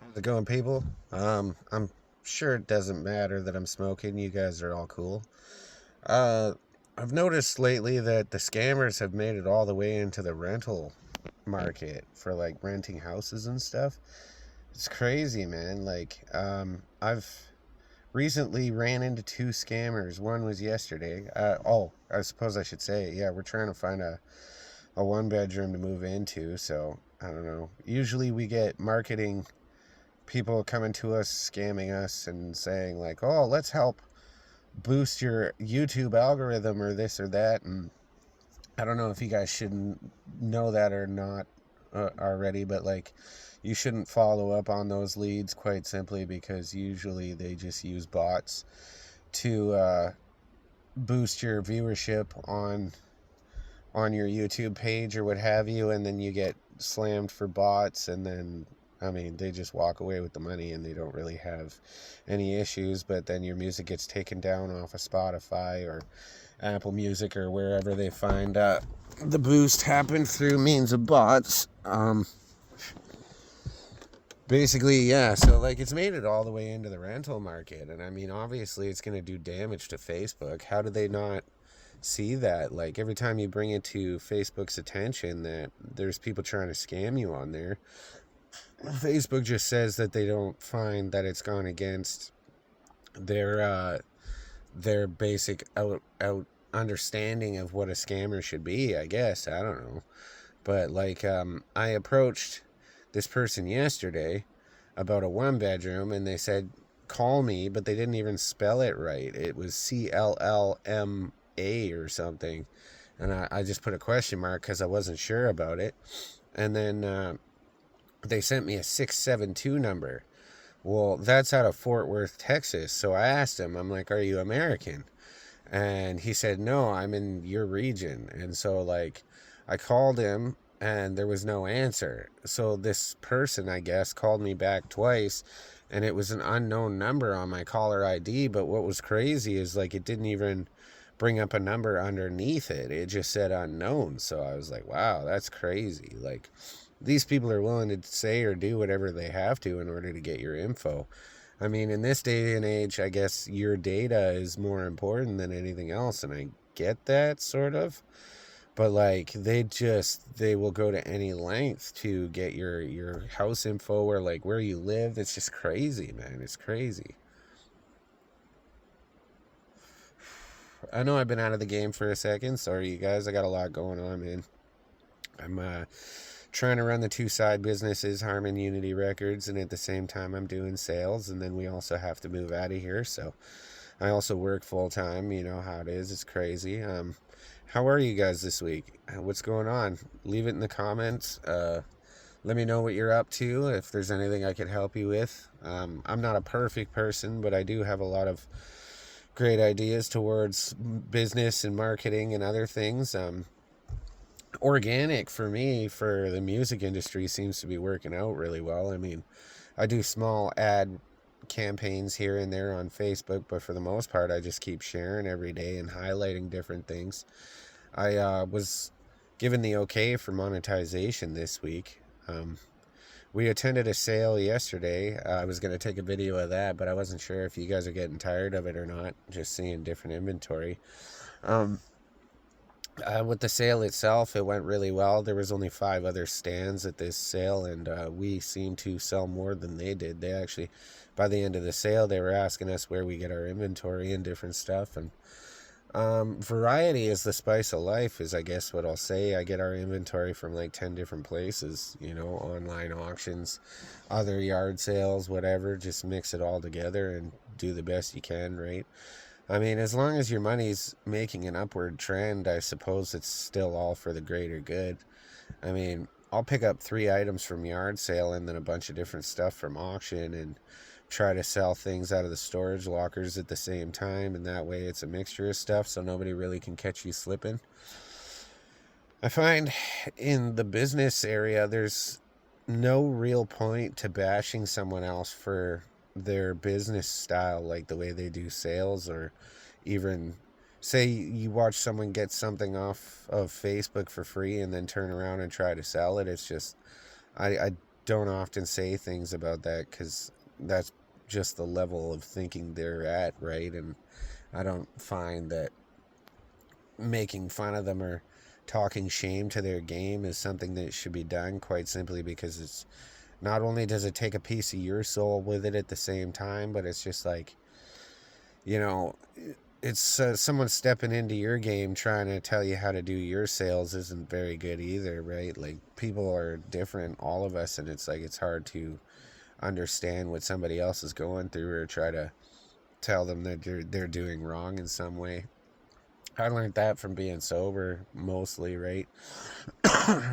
How's it going, people? I'm sure it doesn't matter that I'm smoking. You guys are all cool. Uh, I've noticed lately that the scammers have made it all the way into the rental market for like renting houses and stuff. It's crazy, man. I've recently ran into two scammers. One was yesterday. I suppose I should say, yeah, we're trying to find a one bedroom to move into. So I don't know. Usually we get marketing people coming to us scamming us and saying like, "Oh, let's help boost your YouTube algorithm or this or that." And I don't know if you guys shouldn't know that or not already, but like you shouldn't follow up on those leads quite simply because usually they just use bots to boost your viewership on your YouTube page or what have you, and then you get slammed for bots, and then I mean they just walk away with the money and they don't really have any issues. But then your music gets taken down off of Spotify or Apple Music or wherever they find the boost happened through means of bots. Basically, yeah. So like it's made it all the way into the rental market, and I mean obviously it's going to do damage to Facebook. How do they not see that? Like every time you bring it to Facebook's attention that there's people trying to scam you on there, Facebook just says that they don't find that it's gone against their their basic out understanding of what a scammer should be, I guess. I don't know. But I approached this person yesterday about a one bedroom and they said call me, but they didn't even spell it right. It was CLLMA or something. And I just put a question mark because I wasn't sure about it. And then they sent me a 672 number. Well, that's out of Fort Worth, Texas. So I asked him, I'm like, are you American? And he said, no, I'm in your region. And so, like, I called him and there was no answer. So this person, I guess, called me back twice and it was an unknown number on my caller ID. But what was crazy is, like, it didn't even bring up a number underneath it, it just said unknown. So I was like, wow, that's crazy. Like, these people are willing to say or do whatever they have to in order to get your info. I mean, in this day and age, I guess your data is more important than anything else, and I get that sort of. But like, they will go to any length to get your house info or like where you live. It's just crazy, man. It's crazy. I know I've been out of the game for a second. Sorry, you guys. I got a lot going on, man. I'm trying to run the two side businesses, Harmon Unity Records, and at the same time I'm doing sales, and then we also have to move out of here. So I also work full time. You know how it is. It's crazy. How are you guys this week? What's going on? Leave it in the comments. Let me know what you're up to. If there's anything I could help you with. I'm not a perfect person, but I do have a lot of great ideas towards business and marketing and other things. Organic for me for the music industry seems to be working out really well. I mean, I do small ad campaigns here and there on Facebook, but for the most part, I just keep sharing every day and highlighting different things. I was given the okay for monetization this week. We attended a sale yesterday. I was going to take a video of that, but I wasn't sure if you guys are getting tired of it or not, just seeing different inventory. Um, with the sale itself, it went really well. There was only 5 other stands at this sale, and we seemed to sell more than they did. They actually, by the end of the sale, they were asking us where we get our inventory and different stuff. And variety is the spice of life, is I guess what I'll say. I get our inventory from like 10 different places, you know, online auctions, other yard sales, whatever. Just mix it all together and do the best you can, right? I mean, as long as your money's making an upward trend, I suppose it's still all for the greater good. I mean, I'll pick up 3 items from yard sale and then a bunch of different stuff from auction and try to sell things out of the storage lockers at the same time, and that way it's a mixture of stuff so nobody really can catch you slipping. I find in the business area there's no real point to bashing someone else for their business style, like the way they do sales, or even say you watch someone get something off of Facebook for free and then turn around and try to sell it. It's just I don't often say things about that because that's just the level of thinking they're at, right? And I don't find that making fun of them or talking shame to their game is something that should be done, quite simply because it's not only does it take a piece of your soul with it at the same time, but it's just like, you know, it's someone stepping into your game trying to tell you how to do your sales isn't very good either, right? Like, people are different, all of us, and it's like it's hard to understand what somebody else is going through or try to tell them that they're doing wrong in some way. I learned that from being sober mostly, right?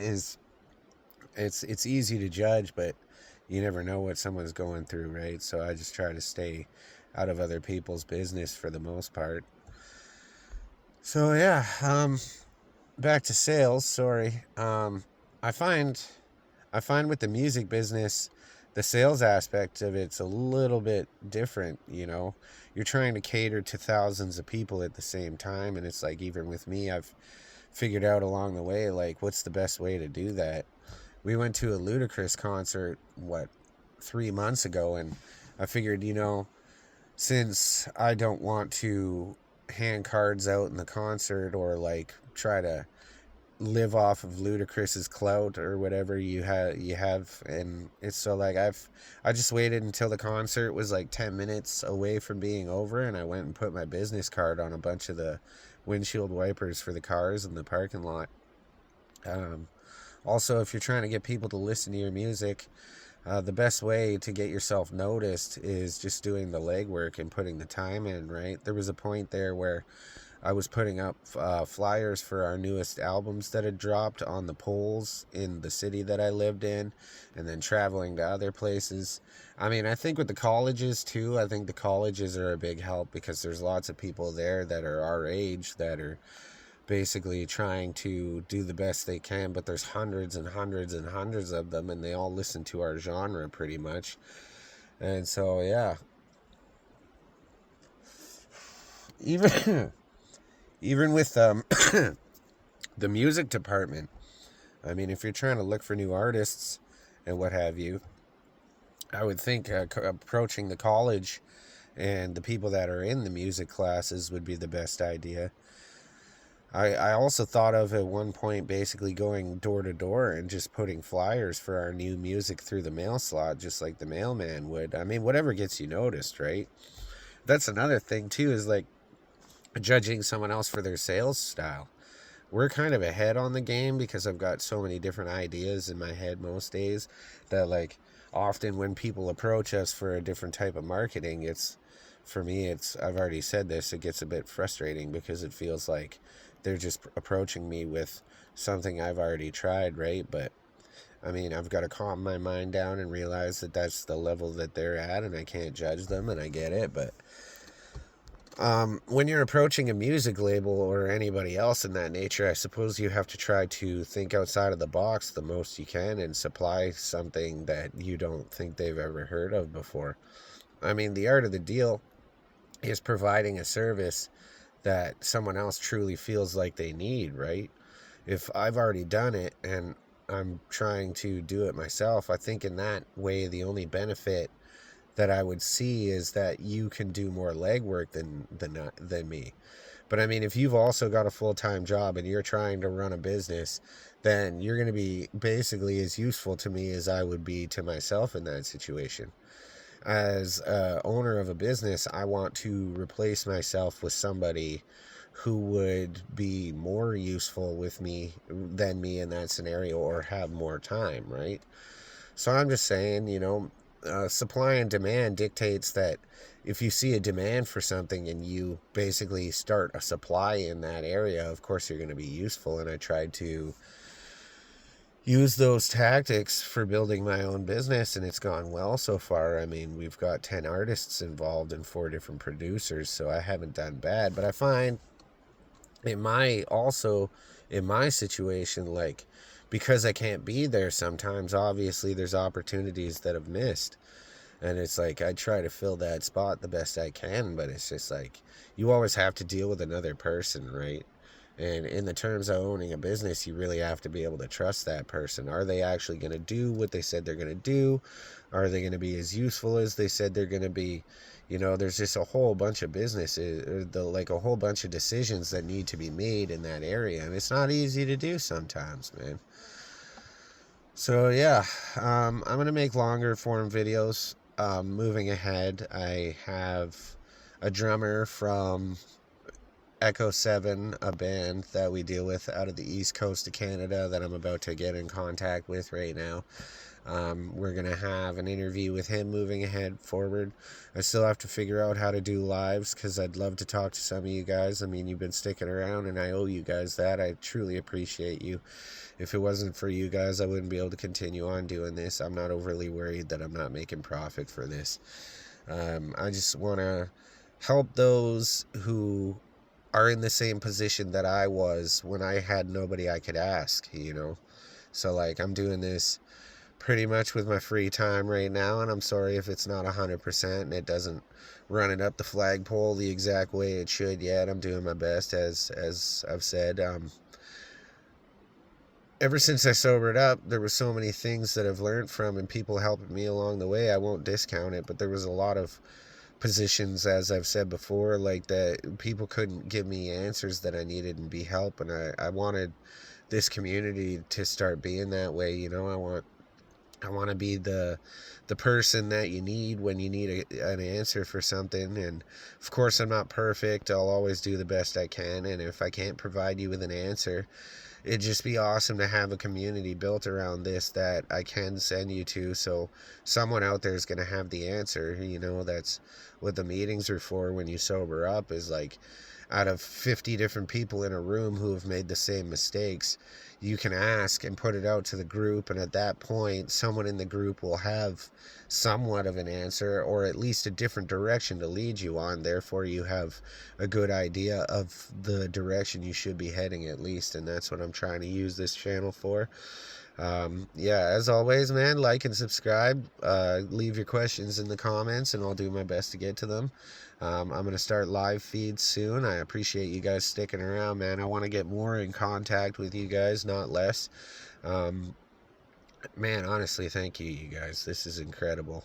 Is it's easy to judge, but you never know what someone's going through, right? So I just try to stay out of other people's business for the most part. So yeah, back to sales. Sorry. I find with the music business, the sales aspect of it's a little bit different. You know, you're trying to cater to thousands of people at the same time, and it's like, even with me, I've figured out along the way, like, what's the best way to do that. We went to a Ludacris concert 3 months ago, and I figured, since I don't want to hand cards out in the concert or like try to live off of Ludacris's clout or whatever you have, and it's so like I just waited until the concert was like 10 minutes away from being over, and I went and put my business card on a bunch of the windshield wipers for the cars in the parking lot. Also, if you're trying to get people to listen to your music, the best way to get yourself noticed is just doing the legwork and putting the time in, right? There was a point there where I was putting up flyers for our newest albums that had dropped on the poles in the city that I lived in, and then traveling to other places. I mean, I think with the colleges too, I think the colleges are a big help because there's lots of people there that are our age that are basically trying to do the best they can, but there's hundreds and hundreds and hundreds of them, and they all listen to our genre pretty much. And so, yeah, even even with the music department, I mean, if you're trying to look for new artists and what have you, I would think approaching the college and the people that are in the music classes would be the best idea. I also thought of at one point basically going door to door and just putting flyers for our new music through the mail slot, just like the mailman would. I mean, whatever gets you noticed, right? That's another thing too, is like judging someone else for their sales style. We're kind of ahead on the game because I've got so many different ideas in my head most days that, like, often when people approach us for a different type of marketing, for me, I've already said this, it gets a bit frustrating because it feels like they're just approaching me with something I've already tried, right? But I mean, I've got to calm my mind down and realize that that's the level that they're at, and I can't judge them, and I get it. But when you're approaching a music label or anybody else in that nature, I suppose you have to try to think outside of the box the most you can and supply something that you don't think they've ever heard of before. I mean, the art of the deal is providing a service that someone else truly feels like they need, right? If I've already done it and I'm trying to do it myself, I think in that way the only benefit that I would see is that you can do more legwork than me. But I mean, if you've also got a full-time job and you're trying to run a business, then you're going to be basically as useful to me as I would be to myself in that situation. As a owner of a business, I want to replace myself with somebody who would be more useful with me than me in that scenario, or have more time, right? So I'm just saying, supply and demand dictates that if you see a demand for something and you basically start a supply in that area, of course you're going to be useful. And I tried to use those tactics for building my own business, and it's gone well so far. I mean, we've got 10 artists involved and 4 different producers, so I haven't done bad. But I find in my situation, like, because I can't be there sometimes, obviously there's opportunities that I've missed, and it's like I try to fill that spot the best I can, but it's just like you always have to deal with another person, right? And in the terms of owning a business, you really have to be able to trust that person. Are they actually going to do what they said they're going to do? Are they going to be as useful as they said they're going to be? You know, there's just a whole bunch of businesses, like a whole bunch of decisions that need to be made in that area. And it's not easy to do sometimes, man. So yeah, I'm going to make longer form videos. Moving ahead, I have a drummer from Echo 7, a band that we deal with out of the east coast of Canada that I'm about to get in contact with right now. We're going to have an interview with him moving ahead forward. I still have to figure out how to do lives because I'd love to talk to some of you guys. I mean, you've been sticking around and I owe you guys that. I truly appreciate you. If it wasn't for you guys, I wouldn't be able to continue on doing this. I'm not overly worried that I'm not making profit for this. I just want to help those who are in the same position that I was when I had nobody I could ask, you know. So like I'm doing this pretty much with my free time right now, and I'm sorry if it's not 100% and it doesn't run it up the flagpole the exact way it should yet. I'm doing my best, as I've said. Ever since I sobered up, there were so many things that I've learned from and people helping me along the way. I won't discount it, but there was a lot of positions, as I've said before, like that people couldn't give me answers that I needed and be help, and I wanted this community to start being that way. You know, I want to be the person that you need when you need an answer for something. And of course I'm not perfect. I'll always do the best I can, and if I can't provide you with an answer, it'd just be awesome to have a community built around this that I can send you to, so someone out there is going to have the answer. You know, that's what the meetings are for when you sober up, is like out of 50 different people in a room who have made the same mistakes, you can ask and put it out to the group, and at that point someone in the group will have somewhat of an answer, or at least a different direction to lead you on. Therefore you have a good idea of the direction you should be heading, at least. And that's what I'm trying to use this channel for. Yeah, as always, man, like and subscribe. Leave your questions in the comments and I'll do my best to get to them. I'm going to start live feeds soon. I appreciate you guys sticking around, man. I want to get more in contact with you guys, not less. Man, honestly, thank you guys. This is incredible.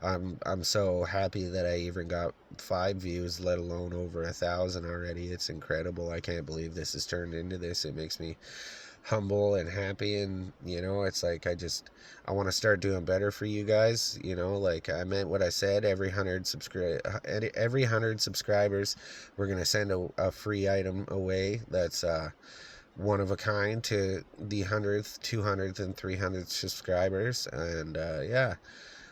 I'm so happy that I even got 5 views, let alone over 1,000 already. It's incredible. I can't believe this has turned into this. It makes me humble and happy, and you know, it's like I want to start doing better for you guys. You know, like I meant what I said. Every 100 subscribers, we're gonna send a free item away that's one of a kind to the 100th, 200th, and 300th subscribers. And yeah,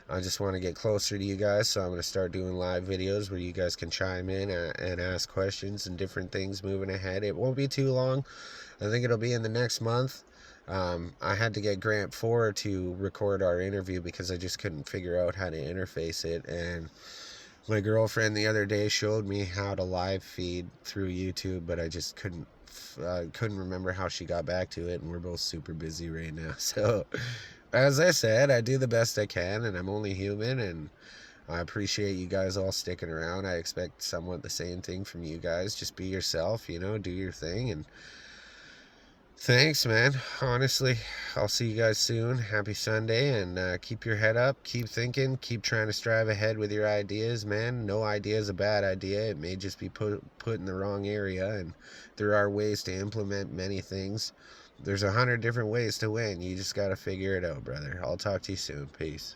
I just want to get closer to you guys, so I'm going to start doing live videos where you guys can chime in and ask questions and different things moving ahead. It won't be too long. I think it'll be in the next month. I had to get Grant 4 to record our interview because I just couldn't figure out how to interface it, and my girlfriend the other day showed me how to live feed through YouTube, but I just couldn't remember how she got back to it, and we're both super busy right now. So as I said, I do the best I can, and I'm only human, and I appreciate you guys all sticking around. I expect somewhat the same thing from you guys. Just be yourself, you know, do your thing, and thanks, man. Honestly, I'll see you guys soon. Happy Sunday, and keep your head up, keep thinking, keep trying to strive ahead with your ideas, man. No idea is a bad idea. It may just be put in the wrong area, and there are ways to implement many things. There's 100 different ways to win. You just got to figure it out, brother. I'll talk to you soon. Peace.